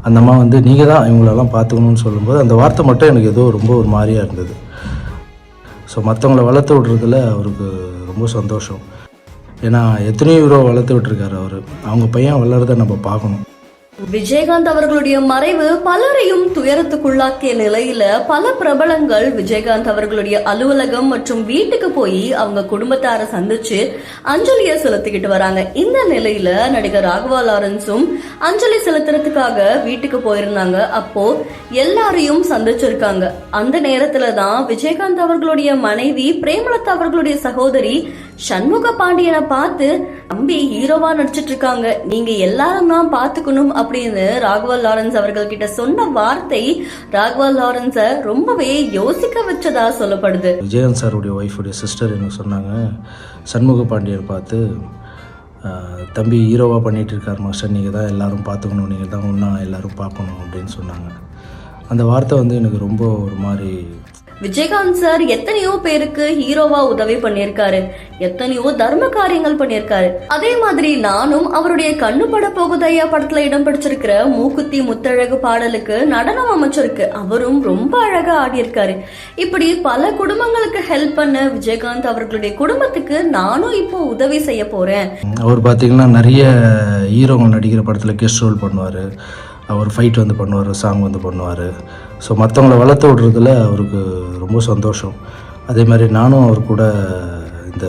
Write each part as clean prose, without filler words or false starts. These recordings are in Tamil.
அந்த அம்மா வந்து நீங்கள் தான் இவங்களெல்லாம் பார்த்துக்கணும்னு சொல்லும்போது அந்த வார்த்தை மட்டும் எனக்கு ஏதோ ரொம்ப ஒரு மாதிரியாக இருந்தது. ஸோ மற்றவங்கள வளர்த்து விட்றதுல அவருக்கு ரொம்ப சந்தோஷம். ஏன்னா எத்தனையோ ஹீரோ வளர்த்து விட்டுருக்காரு அவர். அவங்க பையன் வளர்றதை நம்ம பார்க்கணும். விஜயகாந்த் அவர்களுடைய மறைவு பலரையும் துயரத்துக்குள்ளாக்கிய நிலையில பல பிரபலங்கள் விஜயகாந்த் அவர்களுடைய அலுவலகம் மற்றும் வீட்டுக்கு போய் அவங்க குடும்பத்தார சந்திச்சு அஞ்சலியை செலுத்திக்கிட்டு வராங்க. இந்த நிலையில நடிகர் ராகவா லாரன்ஸும் அஞ்சலி செலுத்துறதுக்காக வீட்டுக்கு போயிருந்தாங்க. அப்போ எல்லாரையும் சந்திச்சிருக்காங்க. அந்த நேரத்துலதான் விஜயகாந்த் அவர்களுடைய மனைவி பிரேமலதா அவர்களுடைய சகோதரி சண்முக பாண்டியனை பார்த்து, தம்பி ஹீரோவா நடிச்சிட்டு இருக்காங்க, நீங்க எல்லாரும் தான் பாத்துக்கணும் அப்படின்னு ராகவா லாரன்ஸ் அவர்கள் கிட்ட சொன்ன வார்த்தை ராகவா லாரன்ஸ ரொம்பவே யோசிக்க வச்சதா சொல்லப்படுது. விஜயகாந்த் சாருடைய ஒய்ஃபுடைய சிஸ்டர் என்ன சொன்னாங்க, சண்முக பாண்டியனை பார்த்து, தம்பி ஹீரோவாக பண்ணிகிட்டு இருக்கார் மாஸ்டர், நீங்கள் தான் எல்லோரும் பார்த்துக்கணும், நீங்கள் தான் ஒன்றா எல்லோரும் பார்க்கணும் அப்படின்னு சொன்னாங்க. அந்த வார்த்தை வந்து எனக்கு ரொம்ப ஒரு மாதிரி. விஜயகாந்த் சார் எத்தனையோ பேருக்கு ஹீரோவா உதவி பண்ணியிருக்காரு, எத்தனையோ தர்ம காரியங்கள் பண்ணியிருக்காரு. அதே மாதிரி நானும் அவருடைய கண்ணு பட போகுதையா படத்துல இடம் பிடிச்சிருக்கிற மூக்குத்தி முத்தழகு பாடலுக்கு நடனம் அமைச்சிருக்கு, அவரும் ரொம்ப அழகா ஆடியிருக்காரு. இப்படி பல குடும்பங்களுக்கு ஹெல்ப் பண்ண விஜயகாந்த் அவர்களுடைய குடும்பத்துக்கு நானும் இப்போ உதவி செய்ய போறேன். அவர் பாத்தீங்கன்னா நிறைய ஹீரோங்க நடிக்கிற படத்துல கெஸ்ட் ரோல் பண்ணுவாரு, அவர் ஃபைட் வந்து பண்ணுவார், சாங் வந்து பண்ணுவார். ஸோ மற்றவங்கள வளர்த்து விடுறதுல அவருக்கு ரொம்ப சந்தோஷம். அதே மாதிரி நானும் அவர் கூட இந்த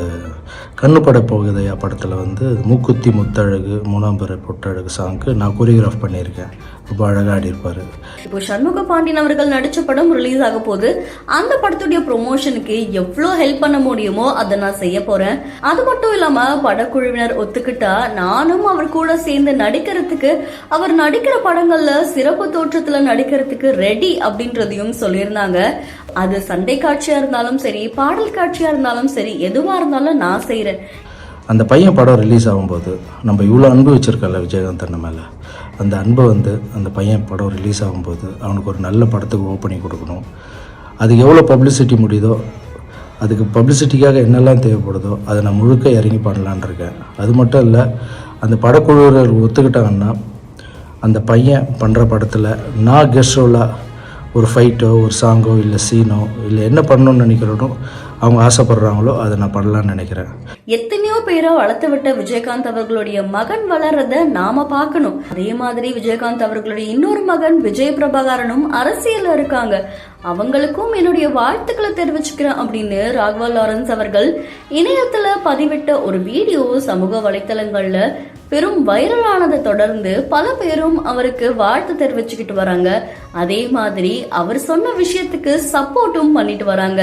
கண்ணு பட போகுதையா படத்தில் வந்து மூக்குத்தி முத்தழகு மூணாம்பரை பொட்டழகு சாங்க்கு நான் கோரியோகிராஃப் பண்ணியிருக்கேன். ரொம்ப அழகாக ஆடியிருப்பார். இப்போ சண்முக பாண்டியன் அவர்கள் நடித்த படம் ரிலீஸ் ஆக போது அந்த படத்துடைய ப்ரொமோஷனுக்கு எவ்வளோ ஹெல்ப் பண்ண முடியுமோ அதை நான் செய்ய போறேன். அது மட்டும் இல்லாம படக்குழுவினர் ஒத்துக்கிட்டா நானும் அவர் கூட சேர்ந்து நடிக்கிறதுக்கு, அவர் நடிக்கிற படங்கள்ல சிறப்பு தோற்றத்துல நடிக்கிறதுக்கு ரெடி அப்படின்றதையும் சொல்லியிருந்தாங்க. அது சண்டை காட்சியா இருந்தாலும் சரி, பாடல் காட்சியா இருந்தாலும் சரி, எதுவா இருந்தாலும் நான் செய்யறேன். அந்த பையன் படம் ரிலீஸ் ஆகும்போது நம்ம இவ்வளோ அன்பு வச்சுருக்கல விஜயகாந்த் அண்ணன் மேலே, அந்த அன்பை வந்து அந்த பையன் படம் ரிலீஸ் ஆகும்போது அவனுக்கு ஒரு நல்ல படத்துக்கு ஓப்பனிங் கொடுக்கணும். அதுக்கு எவ்வளோ பப்ளிசிட்டி முடியுதோ, அதுக்கு பப்ளிசிட்டிக்காக என்னெல்லாம் தேவைப்படுதோ அதை நான் முழுக்க இறங்கி பண்ணலான் இருக்கேன். அது மட்டும் இல்லை, அந்த படக்குழுவினர் ஒத்துக்கிட்டாங்கன்னா அந்த பையன் பண்ணுற படத்தில் நான் கெஸ்ட் ரோலாக ஒரு ஃபைட்டோ ஒரு சாங்கோ இல்லை சீனோ இல்லை என்ன பண்ணணும்னு நினைக்கிறோனோ அவங்க ஆசைப்படுறாங்களோ அதை நான் பண்ணலான்னு நினைக்கிறேன். எத்தனையோ பேரை வளர்த்து விட்ட விஜயகாந்த் அவர்களுடைய மகன் வளர்றத நாம பார்க்கணும். அதே மாதிரி விஜயகாந்த் அவர்களுடைய இன்னொரு மகன் விஜய் பிரபாகரனும் அரசியல்ல இருக்காங்க, அவங்களுக்கும் என்னுடைய வாழ்த்துக்களை தெரிவிச்சுக்கிறேன் அப்படின்னு ராகவா லாரன்ஸ் அவர்கள் இணையத்துல பதிவிட்ட ஒரு வீடியோ சமூக வலைத்தளங்கள்ல பெரும் வைரலானதை தொடர்ந்து பல பேரும் அவருக்கு வாழ்த்து தெரிவிச்சுக்கிட்டு வராங்க. அதே மாதிரி அவர் சொன்ன விஷயத்துக்கு சப்போர்ட்டும் பண்ணிட்டு வராங்க.